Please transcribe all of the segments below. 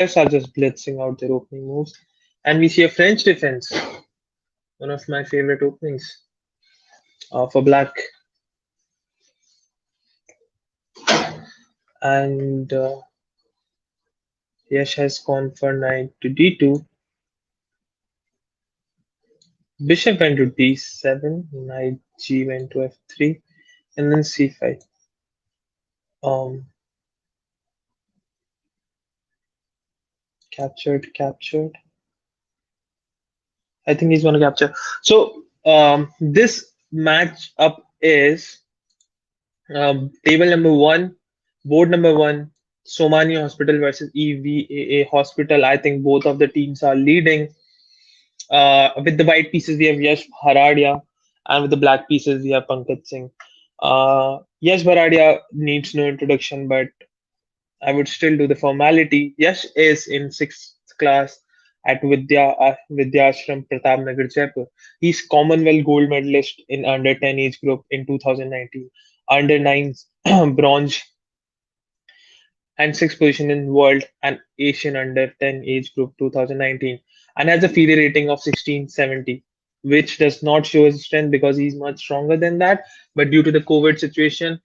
players are just blitzing out their opening moves, and we see a French defense, one of my favorite openings for black, and Yash has gone for knight to d2. Bishop went to d7, knight g went to f3, and then c5. Um, captured. I think he's going to capture. So this match up is table number one, board number one, Somani Hospital versus EVAA Hospital. I think both of the teams are leading. With the white pieces, we have Yash Bharadia, and with the black pieces, we have Pankaj Singh. Yash Bharadia needs no introduction, but I would still do the formality. Yash is in sixth class at Vidyashram Pratap Nagar, Jaipur. He's Commonwealth gold medalist in under 10 age group in 2019, under 9 bronze, and sixth position in world and Asian under 10 age group 2019, and has a FIDE rating of 1670, which does not show his strength because he's much stronger than that. But due to the COVID situation,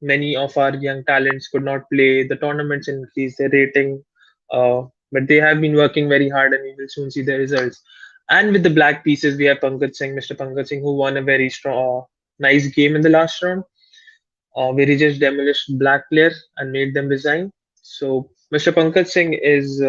many of our young talents could not play the tournaments and increase their rating. But they have been working very hard, and we will soon see the results. And with the black pieces, we have Pankaj Singh, Mr. Pankaj Singh, who won a very strong, nice game in the last round, where he just demolished black player and made them resign. So Mr. Pankaj Singh is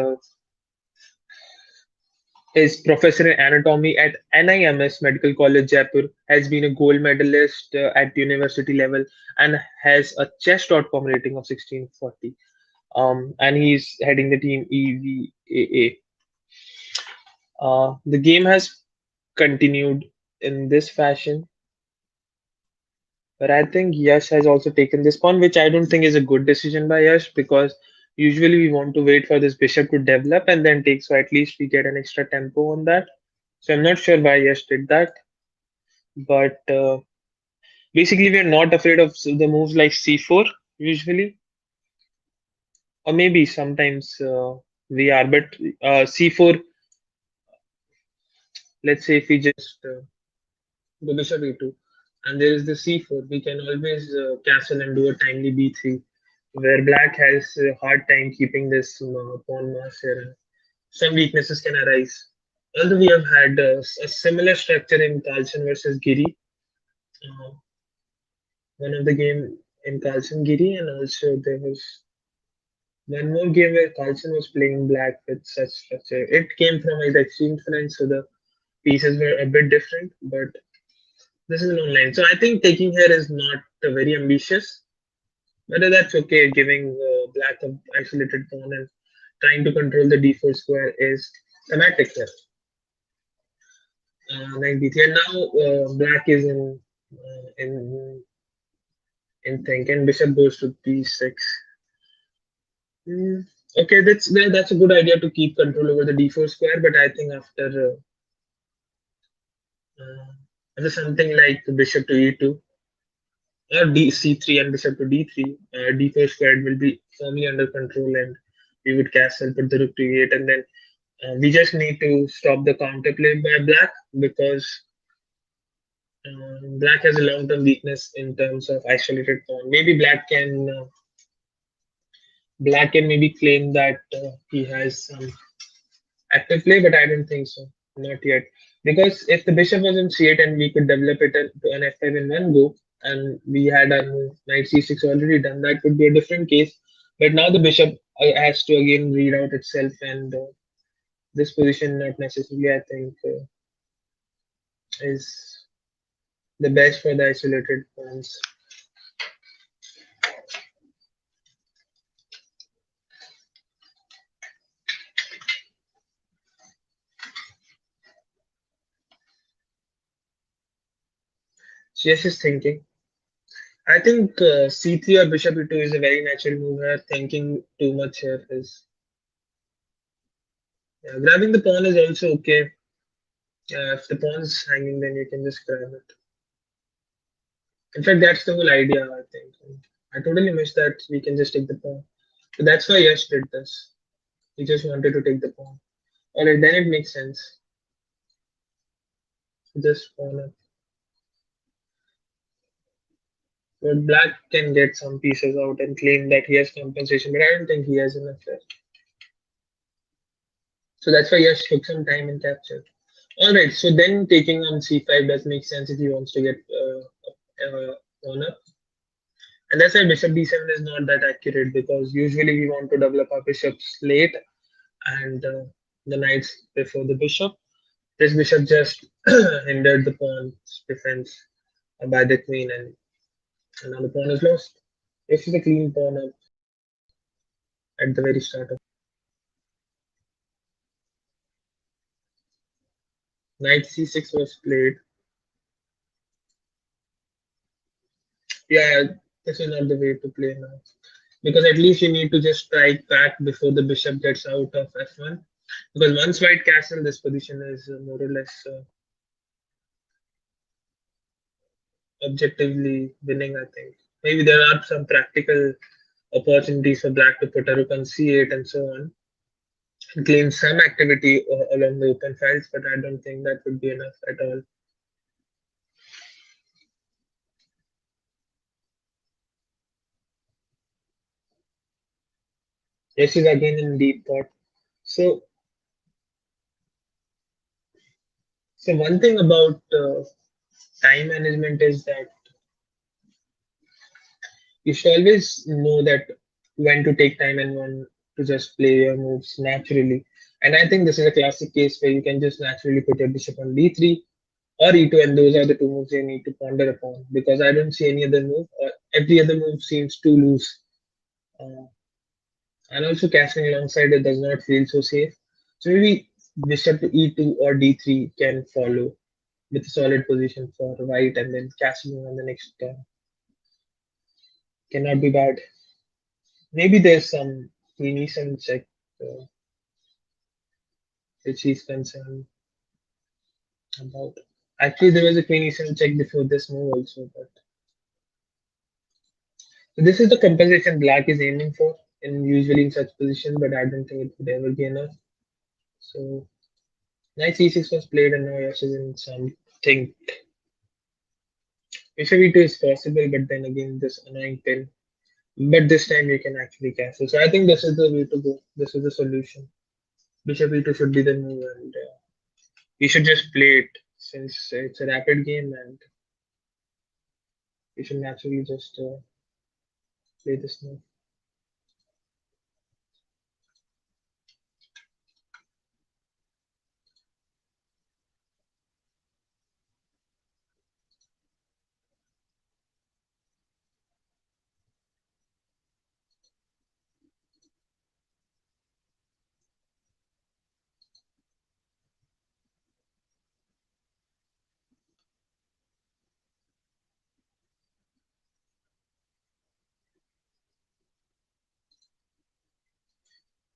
professor in anatomy at NIMS Medical College Jaipur, has been a gold medalist at university level, and has a chess.com rating of 1640. And he's heading the team EVAA. The game has continued in this fashion, but I think Yash has also taken this pawn, which I don't think is a good decision by Yash, because usually we want to wait for this bishop to develop and then take, so at least we get an extra tempo on that. So I'm not sure why Yash did that, but basically we're not afraid of the moves like c4 usually, or maybe sometimes we are, but c4, let's say if we just the bishop e2, and there is the c4, we can always castle and do a timely b3, where black has a hard time keeping this pawn mass here. And some weaknesses can arise. Although we have had a similar structure in Carlson versus Giri, uh, one of the game in Carlson Giri, and also there was one more game where Carlson was playing black with such structure. It came from his extreme friend, so the pieces were a bit different, but this is an online. So I think taking here is not very ambitious. Whether that's okay, giving black an isolated pawn and trying to control the d4 square is thematic here. Knight b3, and now black is in think, and bishop goes to b6. Okay, that's a good idea to keep control over the d4 square, but I think after something like bishop to e2 or c3 and bishop to d3, d4 squared will be firmly under control, and we would castle, put the rook to e8, and then we just need to stop the counterplay by black, because black has a long-term weakness in terms of isolated pawn. Maybe black can maybe claim that he has some active play, but I don't think so, not yet. Because if the bishop was in c8 and we could develop it to an f5 in one go, and we had our move knight c6 already done, that could be a different case. But now the bishop has to again read out itself, and this position not necessarily, I think, is the best for the isolated pawns. So yes, is thinking. I think c3 or bishop e2 is a very natural move here. Thinking too much here is, yeah, grabbing the pawn is also okay. If the pawn is hanging, then you can just grab it. In fact, that's the whole idea, I think. I totally missed that we can just take the pawn. So that's why Yash did this. He just wanted to take the pawn. Alright, then it makes sense. Just pawn up. But black can get some pieces out and claim that he has compensation, but I don't think he has enough there. So that's why Yash took some time in capture. Alright, so then taking on c5 does make sense if he wants to get pawn up. And that's why bishop d7 is not that accurate because usually we want to develop our bishops late and the knights before the bishop. This bishop just hindered the pawn's defense by the queen, and now the pawn is lost. This is a clean pawn up at the very start of knight c6 was played. Yeah, this is not the way to play now because at least you need to just strike back before the bishop gets out of f1. Because once white castle, this position is more or less objectively winning. I think maybe there are some practical opportunities for black to put a rook on c8 and so on, claim some activity along the open files, but I don't think that would be enough at all. This is again in deep thought. So, so one thing about time management is that you should always know that when to take time and when to just play your moves naturally. And I think this is a classic case where you can just naturally put your bishop on d3 or e2, and those are the two moves you need to ponder upon because I don't see any other move, or every other move seems too loose. Uh, and also castling alongside it does not feel so safe. So maybe bishop to e2 or d3 can follow with a solid position for white, and then castling on the next turn cannot be bad. Maybe there's some Venetian check which he's concerned about. Actually, there was a Venetian check before this move also, but so this is the compensation black is aiming for, in usually in such position, but I don't think it would ever be enough. So knight c6 was played, and now Yash is in something. Bishop e2 is possible, but then again this annoying pin. But this time you can actually castle. So I think this is the way to go. This is the solution. Bishop e2 should be the move, and you should just play it since it's a rapid game, and you should naturally just play this move.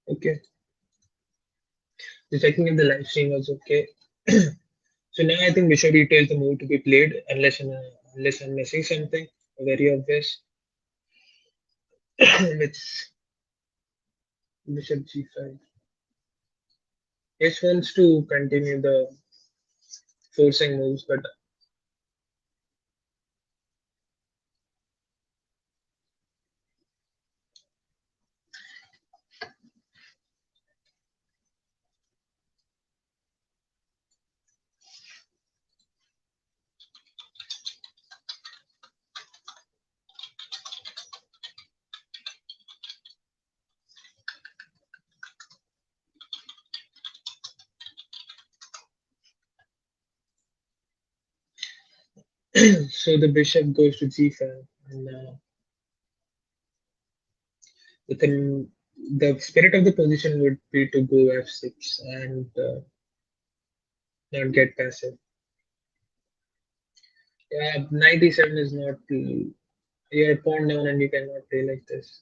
Okay. So checking if the live stream was okay. So now I think Bishop E2 is the move to be played unless I'm missing something very obvious. Which Bishop G5. H wants to continue the forcing moves, but so the bishop goes to G5, and the the spirit of the position would be to go F6 and not get passive. Yeah, knight E7 is not you're pawn down and you cannot play like this.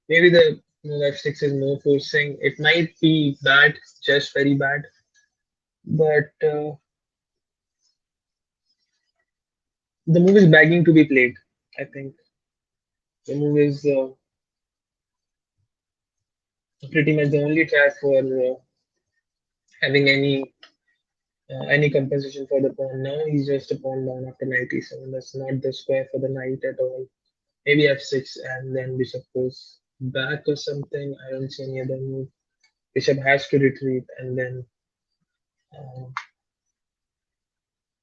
Maybe the move F6 is more forcing. It might be bad, just very bad, but the move is begging to be played. I think the move is pretty much the only track for having any compensation for the pawn. Now he's just a pawn down after 97. That's not the square for the knight at all. Maybe f6 and then bishop goes back or something. I don't see any other move. Bishop has to retreat and uh,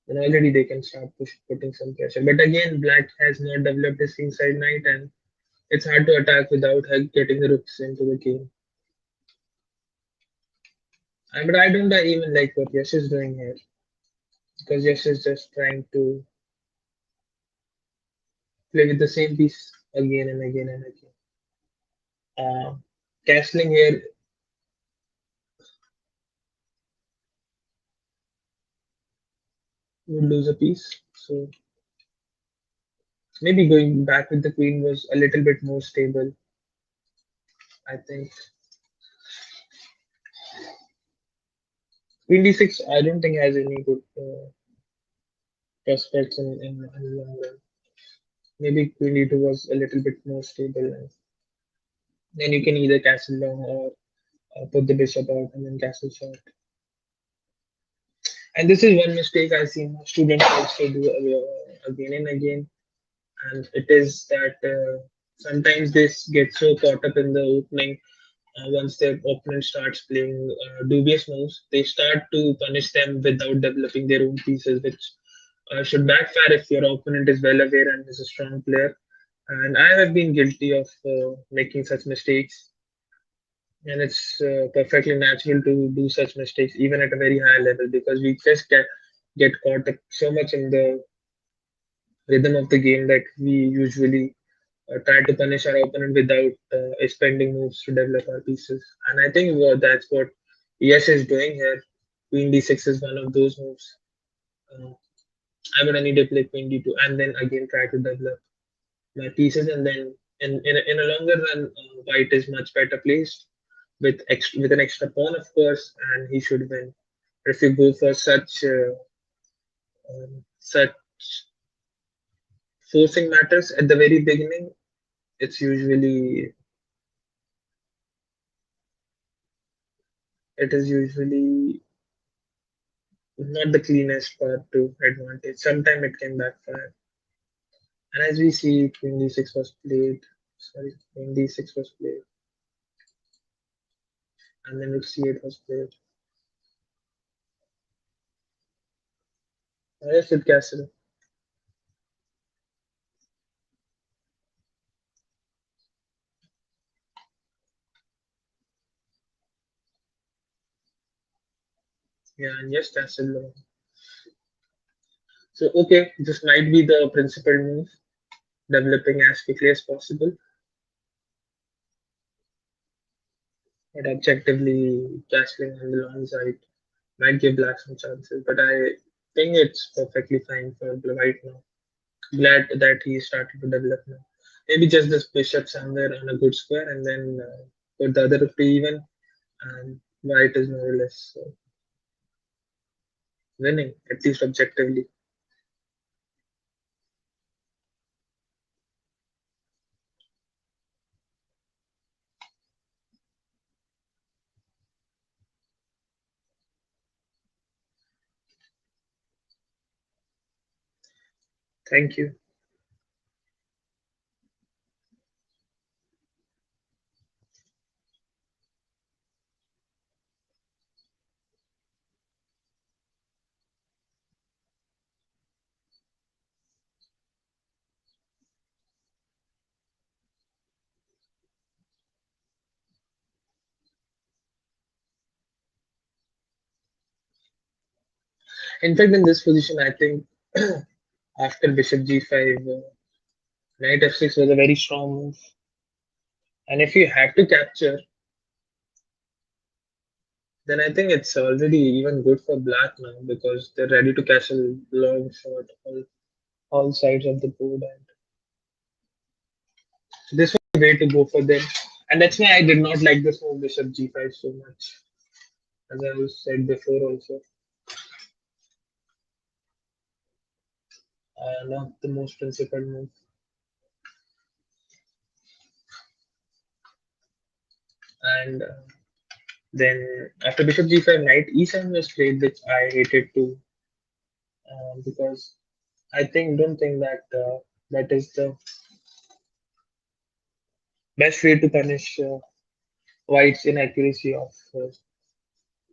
then already they can start putting some pressure. But again, black has not developed his kingside knight and it's hard to attack without getting the rooks into the game. But I don't even like what Yash is doing here because Yash is just trying to play with the same piece again and again and again. Uh, Castling here would lose a piece. So maybe going back with the queen was a little bit more stable. I think queen d6. I don't think has any good prospects in the long run. Maybe queen d2 was a little bit more stable, and then you can either castle long or put the bishop out and then castle short. And this is one mistake I see most students also do again and again, and it is that sometimes they get so caught up in the opening. Once their opponent starts playing dubious moves, they start to punish them without developing their own pieces, which should backfire if your opponent is well aware and is a strong player. And I have been guilty of making such mistakes, and it's perfectly natural to do such mistakes even at a very high level because we just get caught up so much in the rhythm of the game that we usually try to punish our opponent without spending moves to develop our pieces. And I think that's what Yash is doing here. Queen d6 is one of those moves. Uh, I'm gonna need to play queen d2 and then again try to develop my pieces. And then in a longer run, white is much better placed with an extra pawn, of course, and he should win. If you go for such forcing matters at the very beginning, it's usually it is usually not the cleanest path to advantage. Sometimes it can backfire. And as we see, Queen d6 was played. Sorry, Queen d6 was played, and then Rook c8 was played. Yes, with castle. Yeah, and yes, castle. So okay, this might be the principal move, developing as quickly as possible. But objectively, castling on the long side might give black some chances. But I think it's perfectly fine for white now. Glad that he started to develop now. Maybe just this bishop somewhere on a good square and then put the other rook to even, and white is more or less winning, at least objectively. Thank you. In fact, in this position, I think after bishop g5, knight f6 was a very strong move. And if you have to capture, then I think it's already even good for black now because they're ready to castle long, short, all sides of the board. And this was the way to go for them. And that's why I did not like this move bishop g5 so much, as I said before also. Not the most principled move. And then after bishop g5, knight e7 was played, which I hated too, because I don't think that that is the best way to punish white's inaccuracy of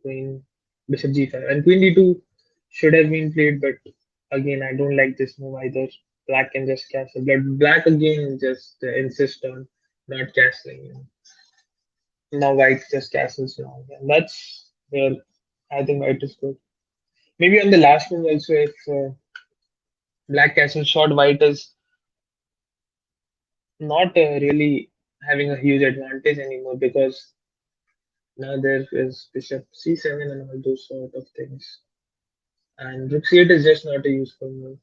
queen bishop g5. And queen d2 should have been played, but again, I don't like this move either. Black can just castle, but black again just insist on not castling. Now white just castles now, and that's where I think white is good. Maybe on the last move also, if black castle short, white is not really having a huge advantage anymore because now there is bishop c7 and all those sort of things. And rook c8 is just not a useful move.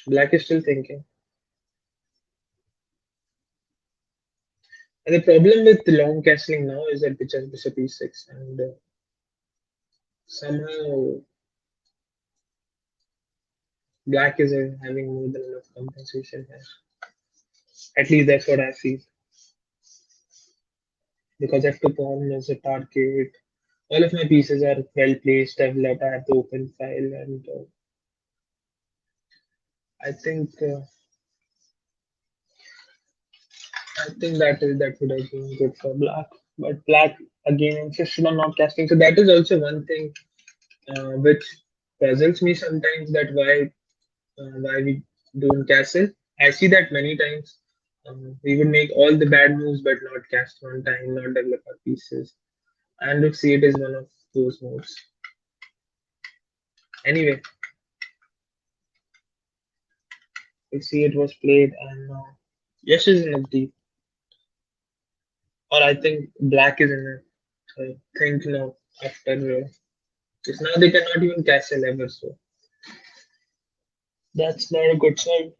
Black is still thinking. And the problem with the long castling now is that bishop e6, and somehow black is having more than enough compensation here. At least that's what I feel. Because f2 pawn is a target. All of my pieces are well placed, developed. I have the open file, and I think uh, that would have been good for black. But black again insisted on not casting. So that is also one thing which puzzles me sometimes. That why we don't castle. I see that many times. We would make all the bad moves, but not cast on time, not develop our pieces. And Rook C8 is one of those moves. Anyway, Rook C8 was played, and Yash is in a deep, or I think Black is in a think now after because now they cannot even castle ever, so that's not a good sign.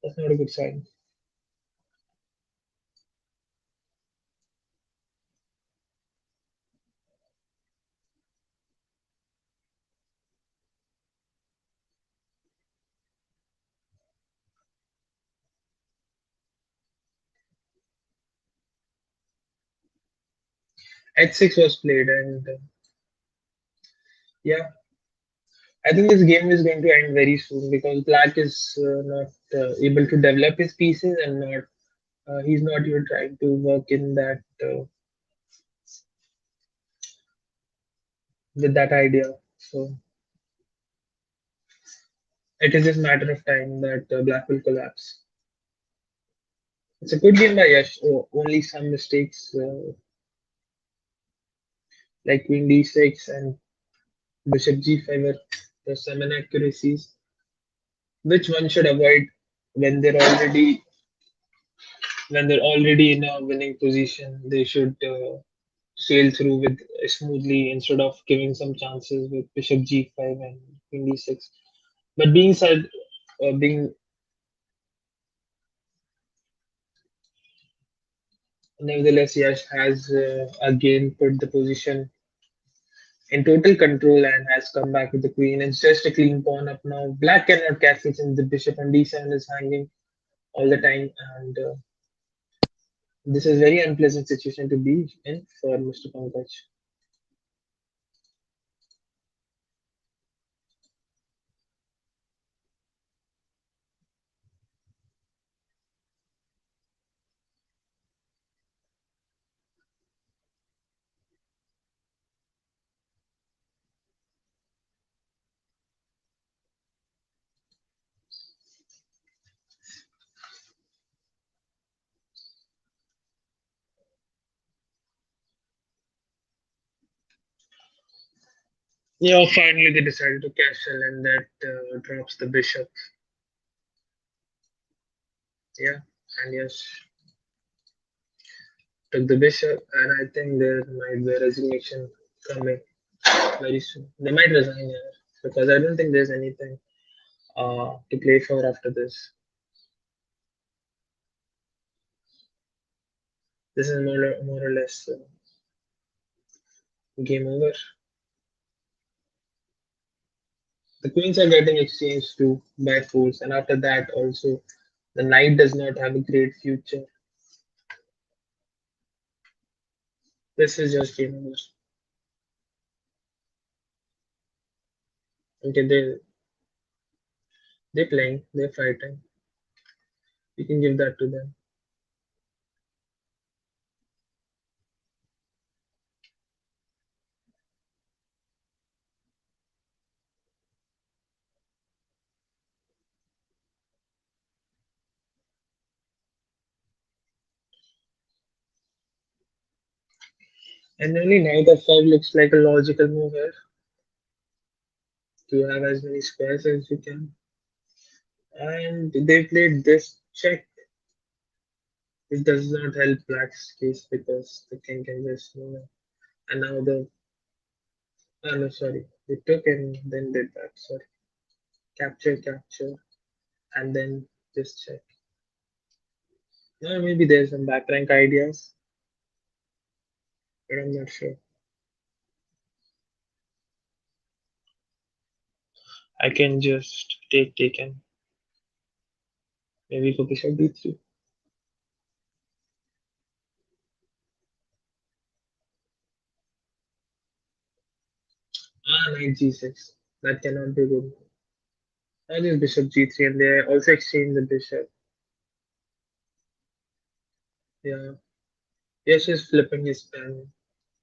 That's not a good sign. H6 was played, and yeah, I think this game is going to end very soon because Black is not able to develop his pieces, and not he's not even trying to work in that with that idea. So it is just a matter of time that Black will collapse. It's a good game by Yash. Oh, only some mistakes like Queen D6 and Bishop G5 were there's some inaccuracies which one should avoid when they're already in a winning position. They should sail through with smoothly instead of giving some chances with Bishop G5 and Queen D6. But being said, being nevertheless, Yash has again put the position in total control and has come back with the queen. It's just a clean pawn up now. Black cannot castle since the bishop on d7 is hanging all the time, and this is a very unpleasant situation to be in for Mr. Pankaj. Yeah, finally they decided to castle, and that drops the bishop. Yeah, and yes, took the bishop, and I think there might be a resignation coming very soon. They might resign here because I don't think there's anything to play for after this. This is more or less game over. The queens are getting exchanged to by fools, and after that also The knight does not have a great future. This is just game over. Okay, they're playing, they're fighting. You can give that to them. And only knight f5 looks like a logical move here to have as many squares as you can. And they played this check. It does not help black's case because the king can just move. And now no, sorry. They took and then did that. Sorry. Capture, capture, and then just check. Maybe there's some back rank ideas, but I'm not sure. I can just take taken. Maybe for bishop b3. Knight g6. That cannot be good. I just bishop g3 and they also exchange the bishop. Yeah. Yes, he's flipping his pen.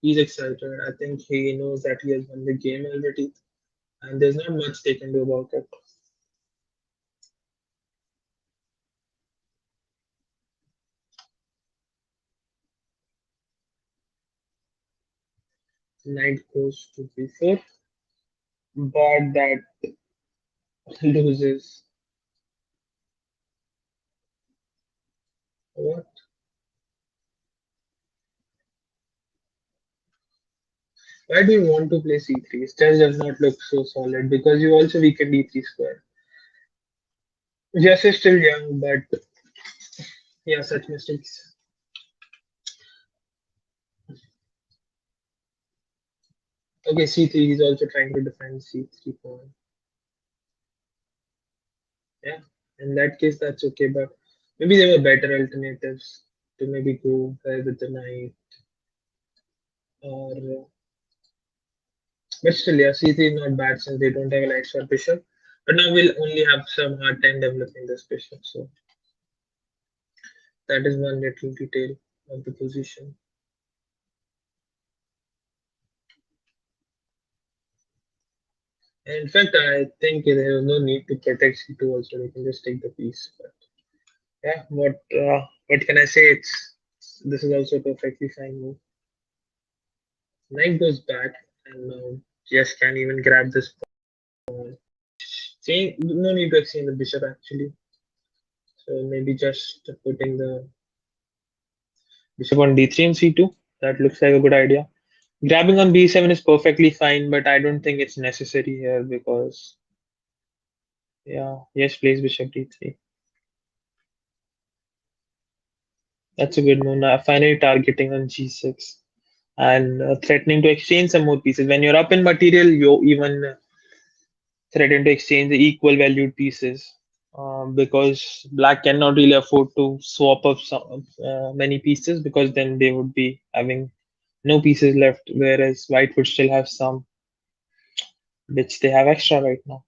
He's excited. I think he knows that he has won the game already, and there's not much they can do about it. Knight goes to b4, but that loses. What? Why do you want to play c3? It just does not look so solid because you also weaken d3 square. Yes, is still young, but yeah, such mistakes. Okay, c3 is also trying to defend c3 pawn. Yeah, in that case, that's okay, but maybe there were better alternatives to maybe go with the knight or. But still, yeah, c3 is not bad since they don't have a knight or bishop. But now we'll only have some hard time developing this bishop, so that is one little detail of the position. And in fact, I think there is no need to protect c2 also. We can just take the piece. But yeah, what can I say? This is also a perfectly fine move. Knight goes back, and now Jess can even grab this pawn. See, no need to exchange the bishop actually. So maybe just putting the bishop on d3 and c2. That looks like a good idea. Grabbing on b7 is perfectly fine, but I don't think it's necessary here because yeah, yes, plays bishop d3. That's a good move. Now finally targeting on g6 and threatening to exchange some more pieces. When you're up in material, you even threaten to exchange the equal valued pieces because black cannot really afford to swap up many pieces because then they would be having no pieces left, whereas white would still have some which they have extra right now.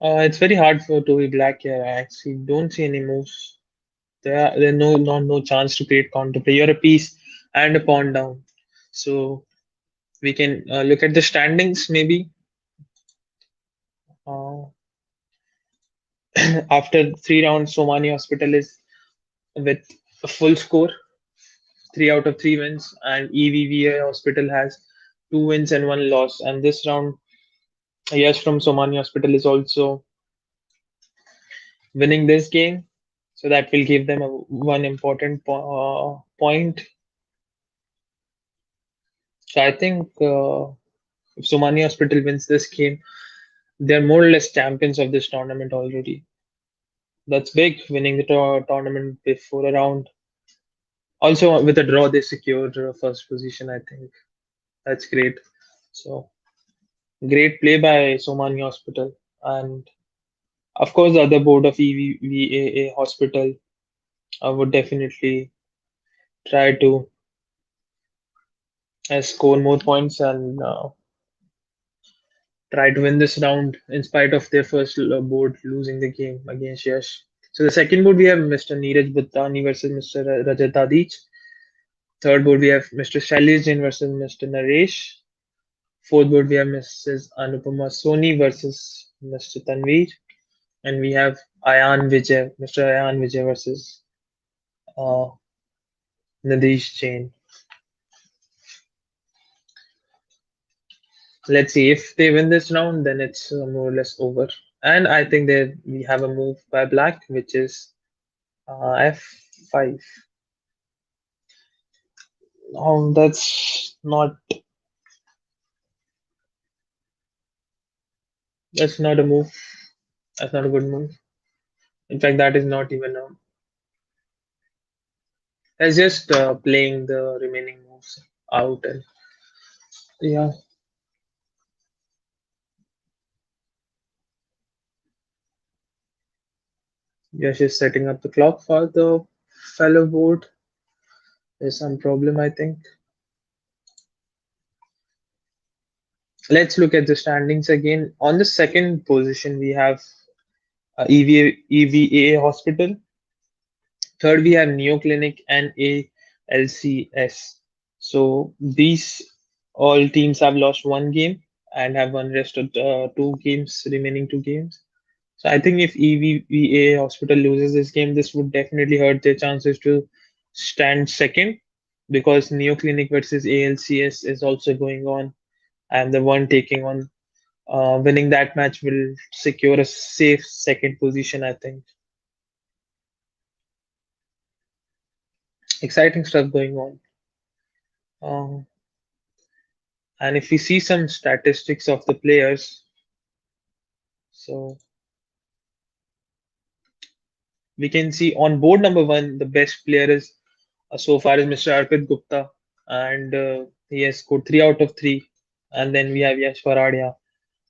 It's very hard for to be black here. I actually don't see any moves. There no chance to create counterplay. You're a piece and a pawn down. So we can look at the standings maybe. Uh, After 3 rounds, Somani Hospital is with a full score. three out of three wins, and EVVA Hospital has two wins and one loss. And this round, Yash from Somani Hospital is also winning this game, so that will give them one important point. So I think if Somani Hospital wins this game, they're more or less champions of this tournament already. That's big, winning the tournament before a round. Also, with a draw, they secured first position. I think that's great. So great play by Somani Hospital, and of course, the other board of EVVAA Hospital would definitely try to score more points and try to win this round in spite of their first board losing the game against Yash. So the second board we have Mr. Neeraj Bhattani versus Mr. Rajat Adich. Third board we have Mr. Shailesh Jain versus Mr. Naresh. Fourth board we have Mrs. Anupama Soni versus Mr. Tanveer. And we have Mr. Ayan Vijay versus uh, Nadish Jain. Let's see if they win this round, then it's more or less over. And I think that we have a move by Black, which is F5. That's not a move. That's not a good move. In fact, that is not even a. That's just playing the remaining moves out, and yeah, Yash is setting up the clock for the fellow board. There's some problem, I think. Let's look at the standings again. On the second position, we have EVA Hospital. Third, we have Neo Clinic and ALCS. So these all teams have lost one game and have won rest of two games, remaining two games. So I think if EVA Hospital loses this game, this would definitely hurt their chances to stand second because Neo Clinic versus ALCS is also going on, and the one taking on winning that match will secure a safe second position, I think. Exciting stuff going on. Um, and if we see some statistics of the players, so we can see on board number one, the best player is so far is Mr. Arpit Gupta, and he has scored 3 out of 3. And then we have Yash Paradia,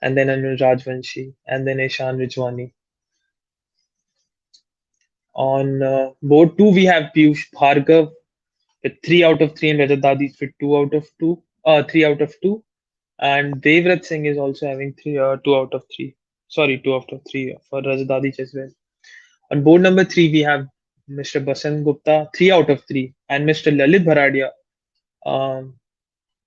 and then Anil Rajvanshi, and then Ishan Rijwani. On board two, we have Piyush Bhargav with 3 out of 3, and Rajat Dadi with 2 out of 2, 3 out of 2. And Devrat Singh is also having 2 out of 3. Sorry, 2 out of 3 for Rajadadi as well. On board number three, we have Mr. Basant Gupta, 3 out of 3, and Mr. Lalit Bharadia, um,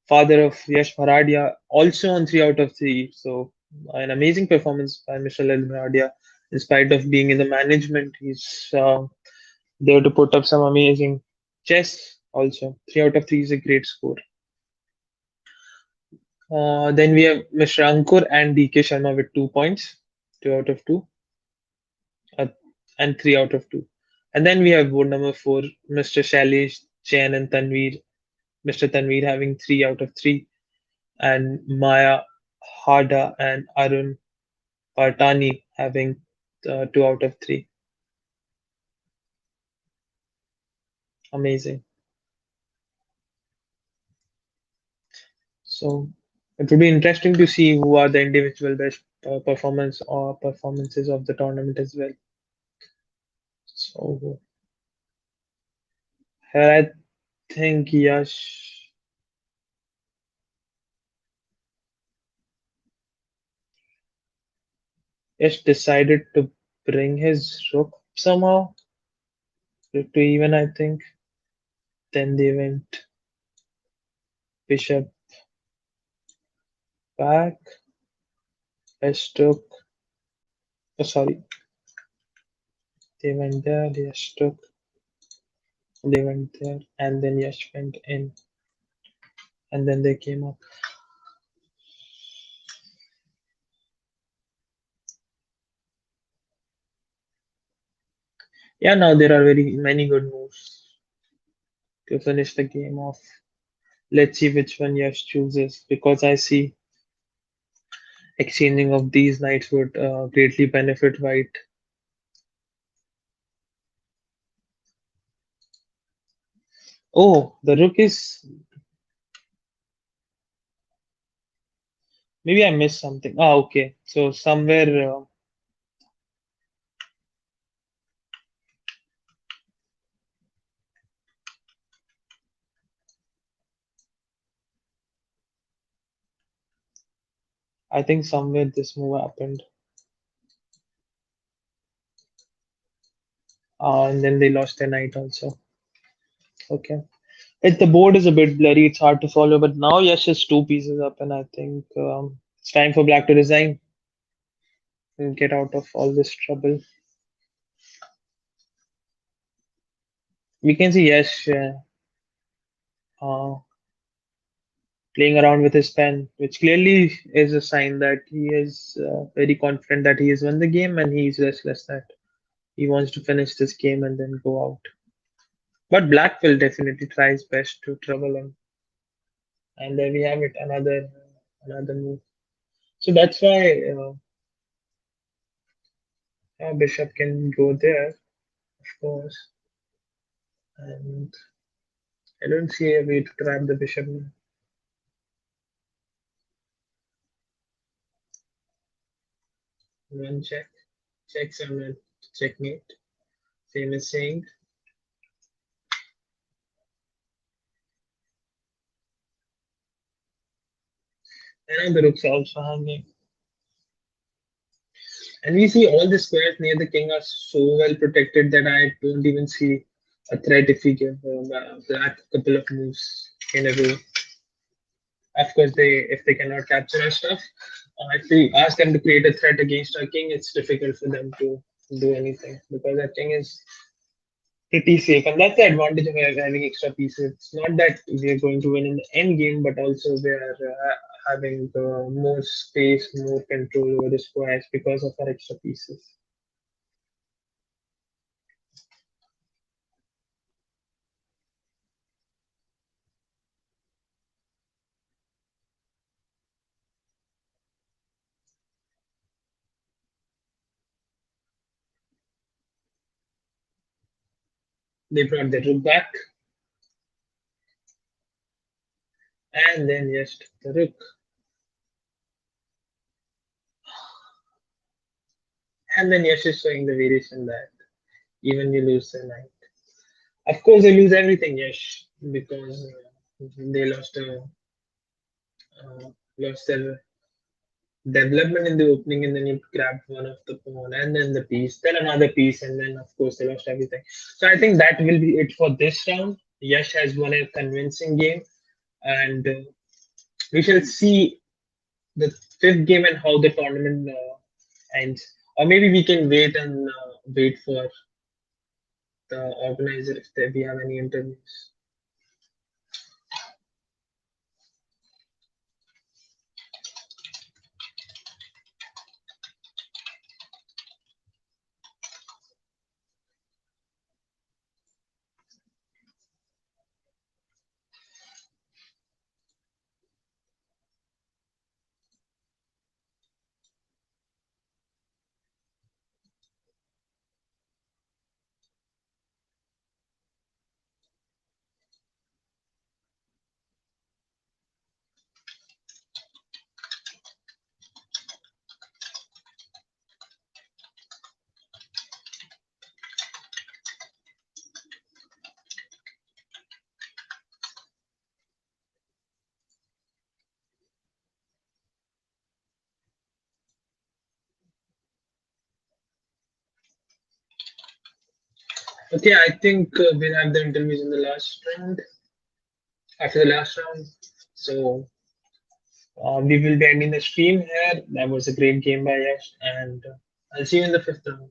father of Yash Bharadia, also on 3 out of 3. So an amazing performance by Mr. Lalit Bharadia. In spite of being in the management, he's there to put up some amazing chess. Also, 3 out of 3 is a great score. Then we have Mr. Ankur and DK Sharma with 2 points, 2 out of 2, uh, and 3 out of 2. And then we have board number four, Mr. Shailesh, Jain, and Tanveer. Mr. Tanveer having 3 out of 3, and Maya Hada and Arun Partani having 2 out of 3. Amazing. So it would be interesting to see who are the individual best performance or performances of the tournament as well. So here I think Yash decided to bring his rook somehow to even, I think. Then they went bishop back, Yash took. Oh, sorry, they went there, Yash took. They went there, and then Yash went in, and then they came up. Yeah, now there are very many good moves to finish the game off. Let's see which one Yash chooses because I see exchanging of these knights would greatly benefit White. Oh, the rook is. Maybe I missed something. Ah, okay. So somewhere, I think somewhere this move happened, and then they lost their knight also. Okay. The board is a bit blurry. It's hard to follow, but now Yash is two pieces up, and I think it's time for Black to resign and get out of all this trouble. We can see Yash uh, playing around with his pen, which clearly is a sign that he is very confident that he has won the game, and he's restless that he wants to finish this game and then go out. But Black will definitely try his best to trouble him, and there we have it, another move. So that's why Bishop can go there, of course, and I don't see a way to trap the Bishop now. One check, check summon, checkmate. Same as saying, and now the rook's also hanging. And we see all the squares near the king are so well protected that I don't even see a threat if we give black a couple of moves in a row. Of course, if they cannot capture our stuff, if we ask them to create a threat against our king, it's difficult for them to do anything because our king is pretty safe, and that's the advantage of having extra pieces. It's not that we are going to win in the end game, but also we are having more space, more control over the squares because of our extra pieces. They brought the rook back, and then just the rook, and then Yash is showing the variation that even you lose the knight. Of course, they lose everything, Yash, because they lost their development in the opening, and then you grabbed one of the pawn, and then the piece, then another piece, and then of course they lost everything. So I think that will be it for this round. Yash has won a convincing game, and we shall see the fifth game and how the tournament ends. Or maybe we can wait and wait for the organizer if we have any interviews. Okay, I think we'll have the interviews in the last round, after the last round. So we will be ending the stream here. That was a great game by Yash, and I'll see you in the fifth round.